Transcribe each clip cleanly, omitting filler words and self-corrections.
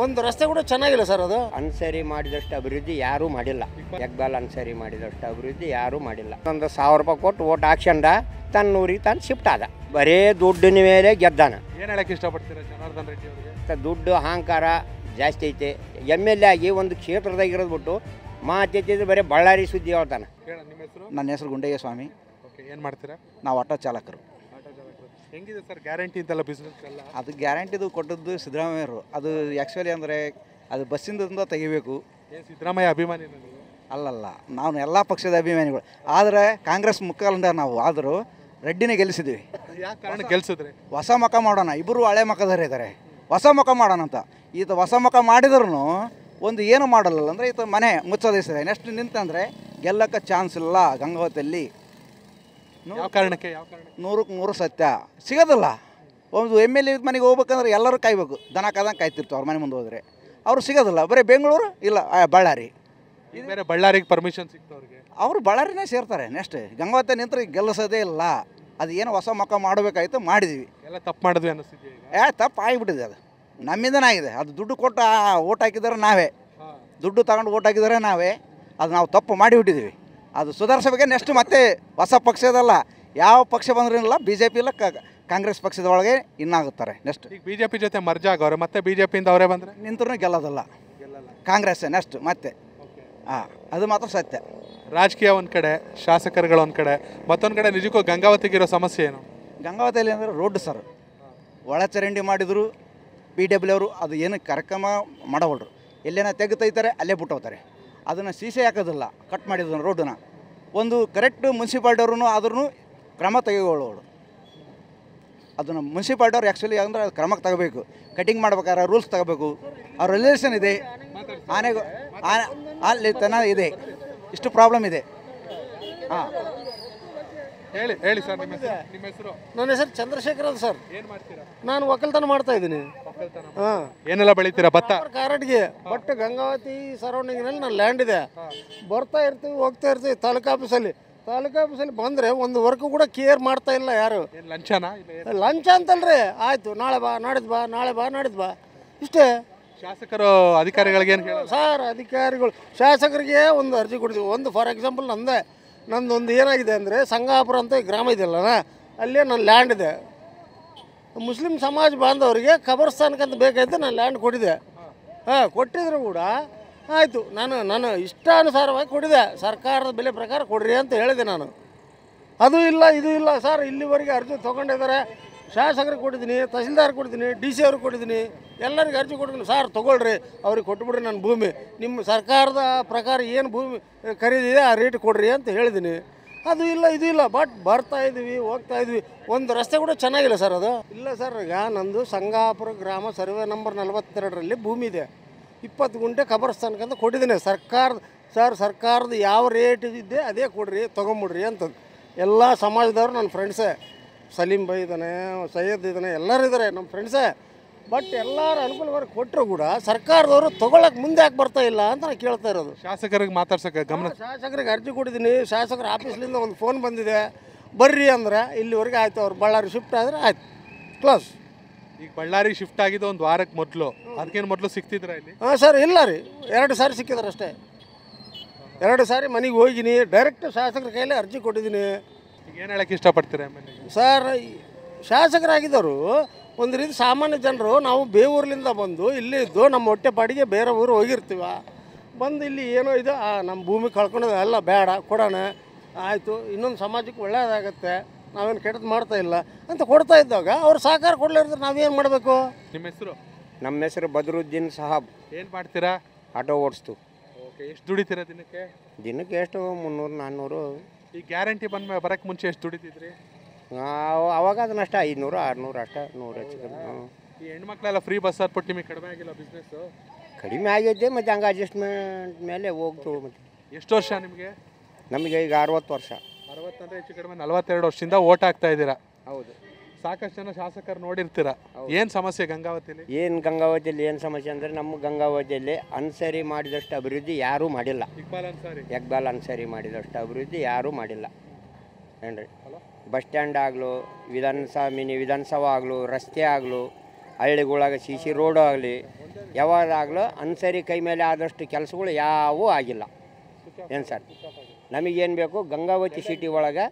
ಒಂದು ರಸ್ತೆ ಕೂಡ ಚೆನ್ನಾಗಿಲ್ಲ ಸರ್ ಅದು. ಅನ್ಸರಿ ಮಾಡಿದಷ್ಟು ಅಭಿವೃದ್ಧಿ ಯಾರೂ ಮಾಡಿಲ್ಲ. ಎಕ್ಬಾಲ್ ಅನ್ಸರಿ ಮಾಡಿದಷ್ಟು ಅಭಿವೃದ್ಧಿ ಯಾರೂ ಮಾಡಿಲ್ಲ. ಒಂದು 1000 ರೂಪಾಯಿ ಕೊಟ್ಟು ಓಟ್ ಹಾಕ್ಸಂಡ ತನ್ನ ಊರಿಗೆ ತಾನು ಶಿಫ್ಟ್ ಆದ. ಬರೇ ದುಡ್ಡಿನ ಮೇಲೆ ಗೆದ್ದಾನ. ಏನು ಹೇಳಕ್ಕೆ ಇಷ್ಟಪಡ್ತೀರಾ ಜನಾರ್ದನ್ ರೆಡ್ಡಿ ಅವರಿಗೆ? ದುಡ್ಡು ಅಹಂಕಾರ ಜಾಸ್ತಿ ಐತೆ. MLA ಆಗಿ ಒಂದು ಕ್ಷೇತ್ರದಾಗಿರೋದು ಬಿಟ್ಟು ಮಾತೆತ್ತಿದ್ರೆ ಬರೀ ಬಳ್ಳಾರಿ ಸುದ್ದಿ ಹೇಳ್ತಾನೆ. ನಿಮ್ಮ ಹೆಸರು? ನನ್ನ ಹೆಸರು ಗುಂಡಯ್ಯ ಸ್ವಾಮಿ. ಓಕೆ, ಏನು ಮಾಡ್ತೀರಾ? ನಾವು ಆಟೋ ಚಾಲಕರು. ಹೆಂಗಿದೆ ಸರ್ ಗ್ಯಾರಂಟಿ ಇಂತೆಲ್ಲ ಬಿಸ್ನೆಸ್ ಎಲ್ಲ? ಅದು ಗ್ಯಾರಂಟಿದು ಕೊಟ್ಟದ್ದು ಸಿದ್ದರಾಮಯ್ಯರು. ಅದು ಆ್ಯಕ್ಚುಲಿ ಅಂದರೆ ಅದು ಬಸ್ಸಿಂದ ತೆಗಿಬೇಕು. ಏನು ಸಿದ್ದರಾಮಯ್ಯ ಅಭಿಮಾನಿ ನೀವು? ಅಲ್ಲಲ್ಲ, ನಾವು ಎಲ್ಲ ಪಕ್ಷದ ಅಭಿಮಾನಿಗಳು. ಆದರೆ ಕಾಂಗ್ರೆಸ್ ಮುಖಂಡ ನಾವು ಆದರೂ ರೆಡ್ಡಿನೇ ಗೆಲ್ಲಿಸಿದ್ವಿ. ಯಾವ ಕಾರಣ ಗೆಲ್ಸಿದ್ರೆ? ಹೊಸ ಮುಖ ಮಾಡೋಣ, ಇಬ್ಬರು ಹಳೆ ಮುಖದವರೇ ಇದ್ದಾರೆ. ಹೊಸ ಮುಖ ಮಾಡೋಣ ಅಂತ. ಈತ ಹೊಸ ಮುಖ ಮಾಡಿದ್ರು ಒಂದು ಏನು ಮಾಡಲ್ಲ ಅಂದರೆ ಈತ ಮನೆ ಮುಚ್ಚೋದಿಸಿದೆ. ನೆಕ್ಸ್ಟ್ ನಿಂತಂದರೆ ಗೆಲ್ಲಕ್ಕೆ ಚಾನ್ಸ್ ಇಲ್ಲ ಗಂಗಾವತಿಯಲ್ಲಿ. ಯಾವ ಕಾರಣಕ್ಕೆ? 100ಕ್ಕೆ 100 ಸತ್ಯ ಸಿಗೋದಿಲ್ಲ. ಒಂದು MLA ಮನೆಗೆ ಹೋಗ್ಬೇಕಂದ್ರೆ ಎಲ್ಲರೂ ಕಾಯ್ಬೇಕು. ದನ ಕಾದಂಗೆ ಕಾಯ್ತಿರ್ತಾರೆ ಅವ್ರ ಮನೆ ಮುಂದೆ ಹೋದರೆ. ಅವರು ಸಿಗೋದಿಲ್ಲ. ಬರೀ ಬೆಂಗಳೂರು ಇಲ್ಲ ಬಳ್ಳಾರಿ. ಇದು ಬೇರೆ ಬಳ್ಳಾರಿಗೆ ಪರ್ಮಿಷನ್ ಸಿಕ್ತು ಅವ್ರಿಗೆ. ಅವರು ಬಳ್ಳಾರಿನೇ ಸೇರ್ತಾರೆ. ನೆಕ್ಸ್ಟ್ ಗಂಗಾವತಿ ನಿಂತರೆ ಗೆಲ್ಲಿಸೋದೇ ಇಲ್ಲ. ಅದು ಏನು ಹೊಸ ಮುಖ ಮಾಡಬೇಕಾಯ್ತು, ಮಾಡಿದ್ವಿ. ಎಲ್ಲ ತಪ್ಪು ಮಾಡಿದ್ವಿ ಅನ್ನಿಸ್ತಿದ್ದೆ. ತಪ್ಪು ಆಗಿಬಿಟ್ಟಿದೆ. ಅದು ನಮ್ಮಿಂದನೇ ಆಗಿದೆ. ಅದು ದುಡ್ಡು ಕೊಟ್ಟು ಓಟ್ ಹಾಕಿದರೆ ನಾವೇ, ದುಡ್ಡು ತಗೊಂಡು ಓಟ್ ಹಾಕಿದರೆ ನಾವೇ. ಅದು ನಾವು ತಪ್ಪು ಮಾಡಿಬಿಟ್ಟಿದ್ದೀವಿ. ಅದು ಸುಧಾರಿಸಬೇಕೆ. ನೆಕ್ಸ್ಟ್ ಮತ್ತೆ ಹೊಸ ಪಕ್ಷದಲ್ಲ, ಯಾವ ಪಕ್ಷ ಬಂದ್ರೂ BJP ಇಲ್ಲ ಕಾಂಗ್ರೆಸ್ ಪಕ್ಷದ ಒಳಗೆ ಇನ್ನಾಗುತ್ತಾರೆ. ನೆಕ್ಸ್ಟ್ ಈಗ BJP ಜೊತೆ ಮರ್ಜ್ ಆಗವ್ರೆ, ಮತ್ತೆ BJPಯಿಂದ ಅವರೇ ಬಂದರೆ ನಿಂತರೂ ಗೆಲ್ಲೋದಲ್ಲ ಕಾಂಗ್ರೆಸ್. ನೆಕ್ಸ್ಟ್ ಮತ್ತೆ ಅದು ಮಾತ್ರ ಸತ್ಯ. ರಾಜಕೀಯ ಒಂದು ಕಡೆ, ಶಾಸಕರುಗಳು ಒಂದು ಕಡೆ, ಮತ್ತೊಂದು ಕಡೆ ನಿಜಕ್ಕೂ ಗಂಗಾವತಿಗಿರೋ ಸಮಸ್ಯೆ ಏನು? ಗಂಗಾವತಿಯಲ್ಲಿ ಅಂದರೆ ರೋಡ್ ಸರ್ ಒಳಚರಂಡಿ ಮಾಡಿದ್ರು PW ಅವರು. ಅದು ಏನು ಕಾರ್ಯಕ್ರಮ ಮಾಡವಲ್ರು. ಎಲ್ಲೇನ ತೆಗೆತೈತಾರೆ ಅಲ್ಲೇ ಬಿಟ್ಟು ಹೋಗ್ತಾರೆ. ಅದನ್ನು ಸೀಸೆ ಹಾಕೋದಿಲ್ಲ. ಕಟ್ ಮಾಡಿದ್ರು ರೋಡನ್ನ. ಒಂದು ಕರೆಕ್ಟ್ ಮುನ್ಸಿಪಾಲ್ಟಿಯವ್ರೂ ಆದ್ರೂ ಕ್ರಮ ತೆಗೆದುಕೊಳ್ಳೋಳು. ಅದನ್ನು ಮುನ್ಸಿಪಾಲ್ಟಿಯವ್ರು ಆ್ಯಕ್ಚುಲಿ ಅಂದರೆ ಅದು ಕ್ರಮಕ್ಕೆ ತಗೋಬೇಕು. ಕಟಿಂಗ್ ಮಾಡ್ಬೇಕಾದ್ರೆ ರೂಲ್ಸ್ ತಗೋಬೇಕು. ಅವ್ರ ರಿಲೇಷನ್ ಇದೆ, ಆನೆಗೂ ಅಲ್ಲಿ ತನ ಇದೆ. ಇಷ್ಟು ಪ್ರಾಬ್ಲಮ್ ಇದೆ. ಹೇಳಿ ಸರ್, ನಿಮ್ಮ ಹೆಸರು? ನನ್ನ ಹೆಸರು ಚಂದ್ರಶೇಖರ್ ಅಂತ ಸರ್. ಏನು ಮಾಡ್ತೀರಾ? ನಾನು ಒಕ್ಕಲ್ತನ ಮಾಡ್ತಾ ಇದ್ದೀನಿ. ಏನೆಲ್ಲ ಬೆಳಿತೀರಾ? ಭತ್ತ, ಕಾರಡ್ಗೆ. ಬಟ್ ಗಂಗಾವತಿ ಸರೌಂಡಿಂಗ್ನಲ್ಲಿ ನನ್ನ ಲ್ಯಾಂಡ್ ಇದೆ. ಬರ್ತಾ ಇರ್ತೀವಿ, ಹೋಗ್ತಾ ಇರ್ತೀವಿ. ತಾಲೂಕು ಆಫೀಸಲ್ಲಿ ಬಂದರೆ ಒಂದು ವರ್ಕ್ ಕೂಡ ಕೇರ್ ಮಾಡ್ತಾ ಇಲ್ಲ ಯಾರು. ಲಂಚನಾ? ಲಂಚ ಅಂತಲ್ರಿ. ಆಯಿತು, ನಾಳೆ ಬಾ, ನಾಡಿದ್ದು ಬಾ, ನಾಳೆ ಬಾ, ನಾಡಿದ್ದು ಬಾ, ಇಷ್ಟೇ. ಶಾಸಕರು ಅಧಿಕಾರಿಗಳಿಗೆ ಏನು ಹೇಳೋದು ಸರ್? ಅಧಿಕಾರಿಗಳು ಶಾಸಕರಿಗೆ ಒಂದು ಅರ್ಜಿ ಕೊಡ್ತೀವಿ. ಒಂದು ಫಾರ್ ಎಕ್ಸಾಂಪಲ್ ನಂದೊಂದು ಏನಾಗಿದೆ ಅಂದರೆ ಸಂಗಾಪುರ ಅಂತ ಗ್ರಾಮ ಇದೆಯಲ್ಲ, ಅಲ್ಲೇ ನನ್ನ ಲ್ಯಾಂಡ್ ಇದೆ. ಮುಸ್ಲಿಂ ಸಮಾಜ ಬಾಂಧವರಿಗೆ ಖಬರ್ಸ್ಥಾನಕ್ಕಂತ ಬೇಕಾಯ್ತು ನಾನು ಲ್ಯಾಂಡ್ ಕೊಟ್ಟಿದ್ದೆ. ಕೊಟ್ಟಿದ್ರು ಕೂಡ ಆಯಿತು, ನಾನು ಇಷ್ಟಾನುಸಾರವಾಗಿ ಕೊಟ್ಟಿದ್ದೆ. ಸರ್ಕಾರದ ಬೆಲೆ ಪ್ರಕಾರ ಕೊಡ್ರಿ ಅಂತ ಹೇಳಿದೆ ನಾನು. ಅದು ಇಲ್ಲ, ಇದು ಇಲ್ಲ ಸರ್. ಇಲ್ಲಿವರೆಗೆ ಅರ್ಜಿ ತೊಗೊಂಡಿದ್ದಾರೆ. ಶಾಸಕರಿಗೆ ಕೊಟ್ಟಿದ್ದೀನಿ, ತಹಸೀಲ್ದಾರ್ ಕೊಟ್ಟಿದ್ದೀನಿ, DC ಅವ್ರಿಗೆ ಕೊಟ್ಟಿದ್ದೀನಿ, ಎಲ್ಲರಿಗೆ ಅರ್ಜಿ ಕೊಟ್ಟಿದ್ದೀನಿ. ಸರ್ ತೊಗೊಳ್ರಿ, ಅವ್ರಿಗೆ ಕೊಟ್ಬಿಡ್ರಿ ನನ್ನ ಭೂಮಿ. ನಿಮ್ಮ ಸರ್ಕಾರದ ಪ್ರಕಾರ ಏನು ಭೂಮಿ ಖರೀದಿದೆ ಆ ರೇಟ್ ಕೊಡ್ರಿ ಅಂತ ಹೇಳಿದ್ದೀನಿ. ಅದು ಇಲ್ಲ, ಇದು ಇಲ್ಲ. ಬಟ್ ಬರ್ತಾ ಇದ್ವಿ, ಹೋಗ್ತಾ ಇದ್ವಿ. ಒಂದು ರಸ್ತೆ ಕೂಡ ಚೆನ್ನಾಗಿಲ್ಲ ಸರ್. ಅದು ಇಲ್ಲ ಸರ್. ಈಗ ನಂದು ಸಂಗಾಪುರ ಗ್ರಾಮ ಸರ್ವೆ ನಂಬರ್ 42ರಲ್ಲಿ ಭೂಮಿ ಇದೆ. 20 ಗುಂಟೆ ಖಬರ್ಸ್ಥಾನಕ್ಕಂತ ಕೊಟ್ಟಿದ್ದೀನಿ. ಸರ್ಕಾರದ ಯಾವ ರೇಟ್ ಇದ್ದೆ ಅದೇ ಕೊಡ್ರಿ, ತೊಗೊಂಬಿಡ್ರಿ ಅಂತಂದು. ಎಲ್ಲ ಸಮಾಜದವರು ನನ್ನ ಫ್ರೆಂಡ್ಸೇ. ಸಲೀಂ ಬೈ ಇದ್ದಾನೆ, ಸೈಯದ್ ಇದ್ದಾನೆ, ಎಲ್ಲರೂ ಇದ್ದಾರೆ ನಮ್ಮ ಫ್ರೆಂಡ್ಸೇ. ಬಟ್ ಎಲ್ಲರೂ ಅನುಕೂಲವಾಗಿ ಕೊಟ್ಟರು ಕೂಡ ಸರ್ಕಾರದವರು ತೊಗೊಳಕ್ಕೆ ಮುಂದೆ ಯಾಕೆ ಬರ್ತಾ ಇಲ್ಲ ಅಂತ ನಾನು ಕೇಳ್ತಾ ಇರೋದು. ಶಾಸಕರಿಗೆ ಮಾತಾಡ್ಸಕ್ಕೆ ಗಮನ. ಶಾಸಕರಿಗೆ ಅರ್ಜಿ ಕೊಟ್ಟಿದ್ದೀನಿ. ಶಾಸಕರ ಆಫೀಸ್ಲಿಂದ ಒಂದು ಫೋನ್ ಬಂದಿದೆ, ಬರ್ರಿ ಅಂದರೆ ಇಲ್ಲಿವರೆಗೆ ಆಯಿತು. ಅವ್ರು ಬಳ್ಳಾರಿ ಶಿಫ್ಟ್ ಆದರೆ ಆಯ್ತು, ಕ್ಲೋಸ್. ಈಗ ಬಳ್ಳಾರಿ ಶಿಫ್ಟ್ ಆಗಿದ್ದು ಒಂದು ವಾರಕ್ಕೆ ಮೊದಲು, ಅದಕ್ಕೇನು ಮೊದಲು ಸಿಗ್ತಿದ್ರ ಇಲ್ಲಿ? ಸರ್ ಇಲ್ಲ ರೀ, 2 ಸಾರಿ ಸಿಕ್ಕಿದ್ದಾರೆ ಅಷ್ಟೇ. 2 ಸಾರಿ ಮನೆಗೆ ಹೋಗಿನಿ. ಡೈರೆಕ್ಟ್ ಶಾಸಕರ ಕೈಯಲ್ಲಿ ಅರ್ಜಿ ಕೊಟ್ಟಿದ್ದೀನಿ. ಈಗ ಏನು ಹೇಳಕ್ಕೆ ಇಷ್ಟಪಡ್ತೀರಾ? ಸರ್, ಶಾಸಕರಾಗಿದ್ದವರು ಒಂದು ರೀತಿ ಸಾಮಾನ್ಯ ಜನರು. ನಾವು ಬೇವೂರ್ಲಿಂದ ಬಂದು ಇಲ್ಲಿದ್ದು ನಮ್ಮ ಹೊಟ್ಟೆಪಾಡಿಗೆ ಬೇರೆ ಊರು ಹೋಗಿರ್ತೀವ. ಬಂದು ಇಲ್ಲಿ ಏನೋ ಇದು ನಮ್ಮ ಭೂಮಿ ಕಳ್ಕೊಳೋದು ಎಲ್ಲ ಬೇಡ, ಕೊಡೋಣ, ಆಯಿತು, ಇನ್ನೊಂದು ಸಮಾಜಕ್ಕೆ ಒಳ್ಳೆಯದಾಗತ್ತೆ, ನಾವೇನು ಕೆಟ್ಟದ್ದು ಮಾಡ್ತಾ ಇಲ್ಲ ಅಂತ ಕೊಡ್ತಾ ಇದ್ದಾಗ ಅವ್ರು ಸಹಕಾರ ಕೊಡಲಿದ್ರೆ ನಾವೇನು ಮಾಡಬೇಕು? ನಿಮ್ಮ ಹೆಸರು? ನಮ್ಮ ಹೆಸರು ಬದರುದ್ದೀನ್ ಸಾಹಬ್. ಏನು ಮಾಡ್ತೀರಾ? ಆಟೋ ಓಡಿಸ್ತು. ಓಕೆ, ಎಷ್ಟು ದುಡಿತೀರಾ ದಿನಕ್ಕೆ? ದಿನಕ್ಕೆ ಎಷ್ಟು 300-400. ಈ ಗ್ಯಾರಂಟಿ ಬರೋಕ್ಕೆ ಮುಂಚೆ ಎಷ್ಟು ದುಡಿತಿದ್ರಿ? ಅವಾಗ ಅದನ್ನಷ್ಟ 500, 600 ಅಷ್ಟೇ, 100 ಹೆಚ್ಚು. ಈ ಹೆಣ್ಮಕ್ಳೆಲ್ಲ ಫ್ರೀ ಬಸ್ ಹಾಕ್ಬಿಟ್ಟು ನಿಮಗೆ ಕಡಿಮೆ ಆಗಿಲ್ಲ ಬಿಸ್ನೆಸ್ಸು? ಕಡಿಮೆ ಆಗೈತೆ, ಮತ್ತು ಹಂಗೆ ಅಡ್ಜಸ್ಟ್ಮೆಂಟ್ ಮೇಲೆ ಹೋಗ್ತು. ಮತ್ತು ಎಷ್ಟು ವರ್ಷ ನಿಮಗೆ? ನಮಗೆ ಈಗ 60 ವರ್ಷ. 60 ಅಂದರೆ ಹೆಚ್ಚು ಕಡಿಮೆ 42 ವರ್ಷದಿಂದ ಓಟ್ ಹಾಕ್ತಾ ಇದ್ದೀರಾ? ಹೌದು. ಸಾಕಷ್ಟು ಜನ ಶಾಸಕರು ನೋಡಿರ್ತೀರಾ. ಏನು ಸಮಸ್ಯೆ ಗಂಗಾವತಿಯಲ್ಲಿ? ಗಂಗಾವತಿಯಲ್ಲಿ ಏನು ಸಮಸ್ಯೆ ಅಂದರೆ, ನಮ್ಮ ಗಂಗಾವತಿಯಲ್ಲಿ ಅನ್ಸರಿ ಮಾಡಿದಷ್ಟು ಅಭಿವೃದ್ಧಿ ಯಾರೂ ಮಾಡಿಲ್ಲ. ಎಕ್ಬಾಲ್ ಅನ್ಸರಿ ಮಾಡಿದಷ್ಟು ಅಭಿವೃದ್ಧಿ ಯಾರೂ ಮಾಡಿಲ್ಲ ಏನ್ರಿ. ಬಸ್ ಸ್ಟ್ಯಾಂಡ್ ಆಗಲು, ಮಿನಿ ವಿಧಾನಸಭಾ ಆಗಲು, ರಸ್ತೆ ಆಗಲು, ಹಳ್ಳಿಗಳಾಗ ಸಿ ಸಿ ರೋಡು ಆಗಲಿ ಯಾವಾಗಲೂ ಅನ್ಸರಿ ಕೈ ಮೇಲೆ ಆದಷ್ಟು ಕೆಲಸಗಳು ಯಾವೂ ಆಗಿಲ್ಲ. ಏನು ಸರ್, ನಮಗೇನು ಬೇಕು, ಗಂಗಾವತಿ ಸಿಟಿ ಒಳಗೆ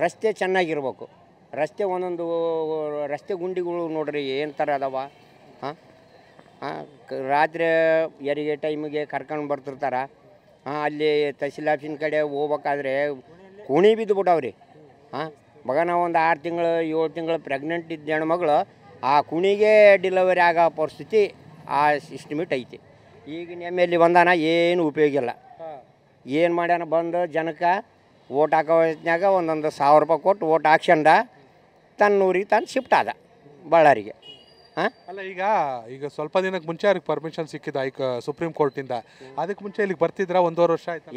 ರಸ್ತೆ ಚೆನ್ನಾಗಿರ್ಬೇಕು. ರಸ್ತೆ ಒಂದೊಂದು ರಸ್ತೆ ಗುಂಡಿಗಳು ನೋಡ್ರಿ ಏನು ಥರ ಅದಾವ. ಹಾಂ ರಾತ್ರಿ ಹೆರಿಗೆ ಟೈಮಿಗೆ ಕರ್ಕೊಂಡು ಬರ್ತಿರ್ತಾರೆ. ಅಲ್ಲಿ ತಹಸೀಲ್ ಆಫೀಸಿನ ಕಡೆ ಹೋಗ್ಬೇಕಾದ್ರೆ ಕುಣಿ ಬಿದ್ದು ಬಿಟ್ಟವ್ರಿ. ಮಗನ ಒಂದು 6 ತಿಂಗಳು 7 ತಿಂಗಳು ಪ್ರೆಗ್ನೆಂಟ್ ಇದ್ದ ಹೆಣ್ಮಗಳು ಆ ಕುಣಿಗೆ ಡಿಲಿವರಿ ಆಗೋ ಪರಿಸ್ಥಿತಿ ಆ ಸಿಸ್ಟಮಿಟ್ ಐತಿ. ಈಗಿನ ಎಮ್.ಎಲ್.ಎ ಬಂದಾನ, ಏನು ಉಪಯೋಗ ಇಲ್ಲ. ಏನು ಮಾಡ್ಯಾನ, ಬಂದು ಜನಕ್ಕೆ ಓಟ್ ಹಾಕೋ ವಯಸ್ಸಿನಾಗ ಒಂದೊಂದು 1000 ರೂಪಾಯಿ ಕೊಟ್ಟು ಓಟ್ ಹಾಕ್ಸ್ಕೊಂಡ ತನ್ನ ಊರಿಗೆ ತಾನು ಶಿಫ್ಟ್ ಆದ ಬಳ್ಳಾರಿಗೆ. ಅಲ್ಲ, ಈಗ ಸ್ವಲ್ಪ ದಿನಕ್ಕೆ ಮುಂಚೆ ಅವ್ರಿಗೆ ಪರ್ಮಿಷನ್ ಸಿಕ್ಕಿದ್ದು ಸುಪ್ರೀಂ ಕೋರ್ಟಿಂದ. ಅದಕ್ಕೆ ಮುಂಚೆ ಇಲ್ಲಿಗೆ ಬರ್ತಿದ್ರ 1.5 ವರ್ಷ ಆಯ್ತು.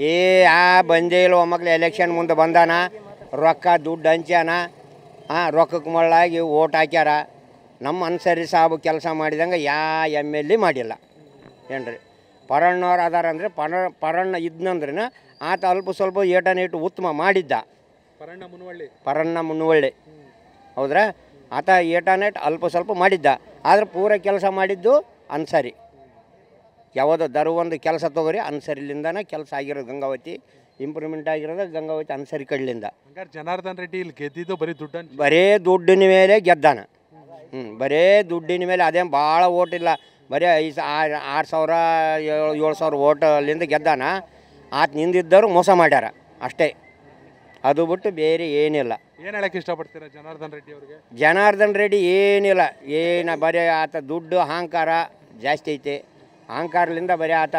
ಬಂದೇ ಇಲ್ಲ. ಒಮ್ಮಕ್ಳು ಎಲೆಕ್ಷನ್ ಮುಂದೆ ಬಂದಾನ, ರೊಕ್ಕ ದುಡ್ಡು ಹಂಚ್ಯಾನ, ರೊಕ್ಕಕ್ಕೆ ಮಳ್ಳಾಗಿ ಓಟ್ ಹಾಕ್ಯಾರ. ನಮ್ಮ ಅನ್ಸರಿ ಸಾಬು ಕೆಲಸ ಮಾಡಿದಂಗೆ ಎಮ್.ಎಲ್.ಎ ಮಾಡಿಲ್ಲ. ಏನ್ರಿ ಪರಣ್ಣವ್ರು ಅದಾರ ಅಂದರೆ ಪರಣ್ಣ ಇದ್ನಂದ್ರೆ ಆತ ಅಲ್ಪ ಸ್ವಲ್ಪ ಏಟನೇಟು ಉತ್ತಮ ಮಾಡಿದ್ದ. ಪರಣ್ಣ ಮುನ್ನವಳ್ಳಿ ಹೌದ್ರಾ, ಆತ ಏಟನೇಟ್ ಅಲ್ಪ ಸ್ವಲ್ಪ ಮಾಡಿದ್ದ. ಆದರೆ ಪೂರ ಕೆಲಸ ಮಾಡಿದ್ದು ಅನ್ಸರಿ. ಯಾವುದೋ ಒಂದು ಕೆಲಸ ತೊಗೊರಿ ಅನ್ಸರಿಲಿಂದನೇ ಕೆಲಸ ಆಗಿರೋದು. ಗಂಗಾವತಿ ಇಂಪ್ರೂವ್ಮೆಂಟ್ ಆಗಿರೋದು ಗಂಗಾವತಿ ಅನ್ಸರಿ ಕಡ್ಲಿಂದ. ಜನಾರ್ದನ್ ರೆಡ್ಡಿ ಇಲ್ಲಿ ಗೆದ್ದಿದ್ದು ಬರೀ ದುಡ್ಡಿನ ಮೇಲೆ ಗೆದ್ದಾನ. ಬರೀ ದುಡ್ಡಿನ ಮೇಲೆ. ಅದೇನು ಭಾಳ ಓಟಿಲ್ಲ, ಬರೀ 6,000 7,000 ಓಟಲ್ಲಿಂದ ಗೆದ್ದಾನ. ಆತ ನಿಂದಿದ್ದವರು ಮೋಸ ಮಾಡ್ಯಾರ ಅಷ್ಟೇ, ಅದು ಬಿಟ್ಟು ಬೇರೆ ಏನಿಲ್ಲ. ಏನು ಹೇಳಕ್ಕೆ ಇಷ್ಟಪಡ್ತೀರಾ ಜನಾರ್ದನ್ ರೆಡ್ಡಿ ಅವ್ರಿಗೆ? ಜನಾರ್ದನ್ ರೆಡ್ಡಿ ಏನಿಲ್ಲ, ಬರೀ ಆತ ದುಡ್ಡು ಅಹಂಕಾರ ಜಾಸ್ತಿ ಐತೆ. ಅಹಂಕಾರದಿಂದ ಬರೀ ಆತ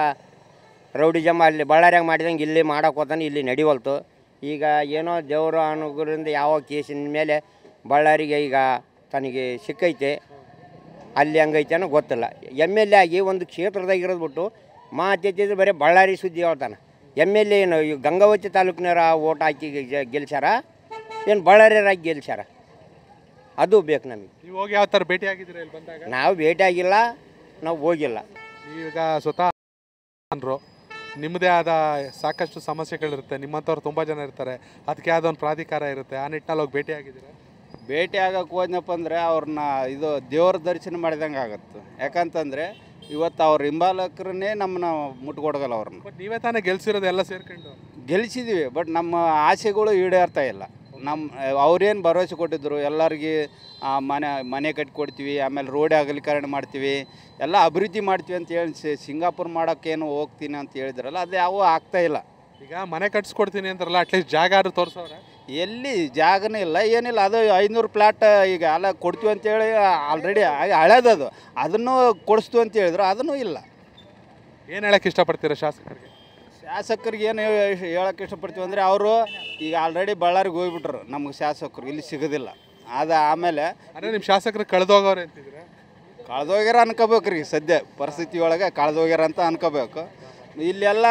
ರೌಡಿಜಮ್ ಅಲ್ಲಿ ಬಳ್ಳಾರ್ಯಾಗ ಮಾಡಿದಂಗೆ ಇಲ್ಲಿ ಮಾಡೋಕೆ ಹೋತಾನೆ, ಇಲ್ಲಿ ನಡಿವಲ್ತು. ಈಗ ಏನೋ ದೇವರು ಅನುಗ್ರಹದಿಂದ ಯಾವ ಕೇಸಿನ ಮೇಲೆ ಬಳ್ಳಾರಿಗೆ ಈಗ ತನಗೆ ಸಿಕ್ಕೈತೆ, ಅಲ್ಲಿ ಹಂಗೈತೆ ಅನ್ನೋ ಗೊತ್ತಿಲ್ಲ. ಎಮ್.ಎಲ್.ಎ ಆಗಿ ಒಂದು ಕ್ಷೇತ್ರದಾಗ ಇರೋದು ಬಿಟ್ಟು ಮಾತೆತ್ತಿದ್ರೆ ಬರೀ ಬಳ್ಳಾರಿ ಸುದ್ದಿ ಹೇಳ್ತಾನೆ. ಎಮ್.ಎಲ್.ಎ ಏನು ಈ ಗಂಗಾವತಿ ತಾಲೂಕಿನವರ ಓಟ್ ಹಾಕಿ ಗೆಲ್ಸ್ಯಾರ, ಏನು ಬಳ್ಳಾರಿಯರಾಗಿ ಗೆಲ್ಸ್ಯಾರ? ಅದು ಬೇಕು ನಮಗೆ. ನೀವು ಹೋಗಿ ಯಾವ ಥರ ಭೇಟಿ ಆಗಿದ್ದೀರಾ ಇಲ್ಲಿ ಬಂದಾಗ? ನಾವು ಭೇಟಿ ಆಗಿಲ್ಲ, ನಾವು ಹೋಗಿಲ್ಲ. ಈಗ ಸ್ವತಃ ನಿಮ್ಮದೇ ಆದ ಸಾಕಷ್ಟು ಸಮಸ್ಯೆಗಳಿರುತ್ತೆ, ನಿಮ್ಮಂಥವ್ರು ತುಂಬ ಜನ ಇರ್ತಾರೆ, ಅದಕ್ಕೆ ಯಾವುದೋ ಒಂದು ಪ್ರಾಧಿಕಾರ ಇರುತ್ತೆ. ಆ ನಿಟ್ಟಿನಲ್ಲಿ ಹೋಗಿ ಭೇಟಿ ಆಗಿದ್ದೀರಾ? ಭೇಟಿ ಆಗಕ್ಕೆ ಹೋದ್ನಪ್ಪ ಅಂದರೆ ಅವ್ರನ್ನ ಇದು ದೇವ್ರ ದರ್ಶನ ಮಾಡಿದಂಗೆ ಆಗುತ್ತೆ. ಯಾಕಂತಂದರೆ ಇವತ್ತು ಅವ್ರ ಹಿಂಬಾಲಕರನ್ನೇ ನಮ್ಮನ್ನ ಮುಟ್ಕೊಡಗಲ್ಲ ಅವ್ರನ್ನ. ಬಟ್ ನೀವೇ ತಾನೇ ಗೆಲ್ಸಿರೋದು ಎಲ್ಲ ಸೇರ್ಕೊಂಡು? ಗೆಲ್ಸಿದ್ದೀವಿ, ಬಟ್ ನಮ್ಮ ಆಸೆಗಳು ಈಡೇರ್ತಾ ಇಲ್ಲ. ಅವ್ರೇನು ಭರವಸೆ ಕೊಟ್ಟಿದ್ದರು, ಎಲ್ಲರಿಗೆ ಮನೆ ಕಟ್ಕೊಡ್ತೀವಿ, ಆಮೇಲೆ ರೋಡ್ ಅಗಲೀಕರಣ ಮಾಡ್ತೀವಿ, ಎಲ್ಲ ಅಭಿವೃದ್ಧಿ ಮಾಡ್ತೀವಿ ಅಂತ ಹೇಳಿ ಸಿಂಗಾಪುರ್ ಮಾಡೋಕ್ಕೇನು ಹೋಗ್ತೀನಿ ಅಂತ ಹೇಳಿದ್ರಲ್ಲ, ಅದು ಯಾವ ಆಗ್ತಾಯಿಲ್ಲ. ಈಗ ಮನೆ ಕಟ್ಸ್ಕೊಡ್ತೀನಿ ಅಂತಾರಲ್ಲ, ಅಟ್ಲೀಸ್ಟ್ ಜಾಗ ಆದ್ರೂ ತೋರಿಸೋರೆ? ಎಲ್ಲಿ ಜಾಗನೇ ಇಲ್ಲ, ಏನಿಲ್ಲ. ಅದು 500 ಪ್ಲಾಟ್ ಈಗ ಎಲ್ಲ ಕೊಡ್ತೀವಿ ಅಂತೇಳಿ ಆಲ್ರೆಡಿ ಹಳೇದದು, ಅದನ್ನು ಕೊಡಿಸ್ತು ಅಂತ ಹೇಳಿದ್ರು, ಅದನ್ನು ಇಲ್ಲ. ಏನು ಹೇಳಕ್ಕೆ ಇಷ್ಟಪಡ್ತೀರಾ ಶಾಸಕರಿಗೆ? ಶಾಸಕರಿಗೆ ಏನು ಹೇಳೋಕ್ಕೆ ಇಷ್ಟಪಡ್ತೀವಿ ಅಂದರೆ, ಅವರು ಈಗ ಆಲ್ರೆಡಿ ಬಳ್ಳಾರಿಗೆ ಹೋಗ್ಬಿಟ್ರು, ನಮಗೆ ಶಾಸಕರು ಇಲ್ಲಿ ಸಿಗೋದಿಲ್ಲ. ಅದು ಆಮೇಲೆ ಅಂದರೆ ನಿಮ್ಮ ಶಾಸಕರು ಕಳೆದೋಗವ್ರೆ ಅಂತಿದ್ರೆ? ಕಳೆದೋಗ್ಯಾರ ಅನ್ಕೋಬೇಕು ರೀ, ಸದ್ಯ ಪರಿಸ್ಥಿತಿ ಒಳಗೆ ಕಳೆದೋಗ್ಯಾರ ಅಂತ ಅನ್ಕೋಬೇಕು. ಇಲ್ಲೆಲ್ಲ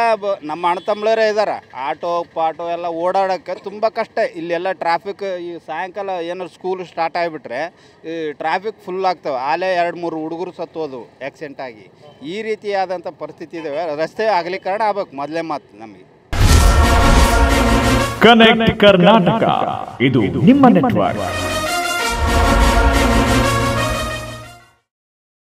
ನಮ್ಮ ಅಣ್ಣ ತಮ್ಮಳರೇ ಇದ್ದಾರೆ, ಆಟೋ ಪಾಟೋ ಎಲ್ಲ ಓಡಾಡೋಕ್ಕೆ ತುಂಬ ಕಷ್ಟ. ಇಲ್ಲೆಲ್ಲ ಟ್ರಾಫಿಕ್, ಈ ಸಾಯಂಕಾಲ ಏನಾದ್ರು ಸ್ಕೂಲ್ ಸ್ಟಾರ್ಟ್ ಆಗಿಬಿಟ್ರೆ ಈ ಟ್ರಾಫಿಕ್ ಫುಲ್ ಆಗ್ತವೆ. ಆಲೇ 2-3 ಹುಡುಗರು ಸತ್ತು ಹೋದವು ಆಕ್ಸಿಡೆಂಟ್ ಆಗಿ. ಈ ರೀತಿಯಾದಂಥ ಪರಿಸ್ಥಿತಿ ಇದ್ದಾವೆ. ರಸ್ತೆ ಅಗಲೀಕರಣ ಆಗ್ಬೇಕು ಮೊದಲೇ ಮಾತು ನಮಗೆ. ಕನೆಕ್ಟ್ ಕರ್ನಾಟಕ, ಇದು ನಿಮ್ಮ ನೆಟ್ವರ್ಕ್.